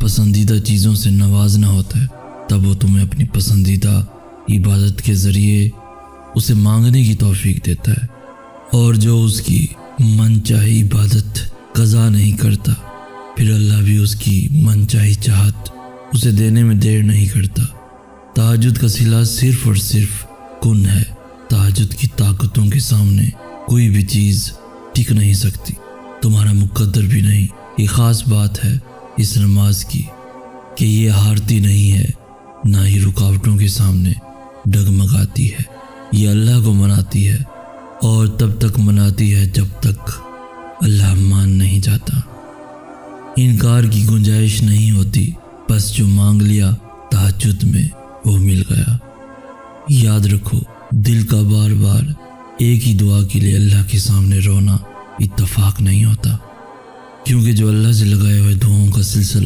پسندیدہ چیزوں سے نوازنا ہوتا ہے تب وہ تمہیں اپنی پسندیدہ عبادت کے ذریعے اسے مانگنے کی توفیق دیتا ہے، اور جو اس کی من چاہی عبادت قضا نہیں کرتا پھر اللہ بھی اس کی من چاہی چاہت اسے دینے میں دیر نہیں کرتا۔ تہجد کا صلہ صرف اور صرف کن ہے۔ تہجد کی طاقتوں کے سامنے کوئی بھی چیز ٹک نہیں سکتی، تمہارا مقدر بھی نہیں۔ یہ خاص بات ہے اس نماز کی کہ یہ ہارتی نہیں ہے، نہ ہی رکاوٹوں کے سامنے ڈگمگاتی ہے۔ یہ اللہ کو مناتی ہے اور تب تک مناتی ہے جب تک اللہ مان نہیں جاتا۔ انکار کی گنجائش نہیں ہوتی، بس جو مانگ لیا تہجد میں وہ مل گیا۔ یاد رکھو، دل کا بار بار ایک ہی دعا کے لیے اللہ کے سامنے رونا اتفاق نہیں ہوتا، کیونکہ جو اللہ سے لگائے ہوئے دعاؤں کا سلسلہ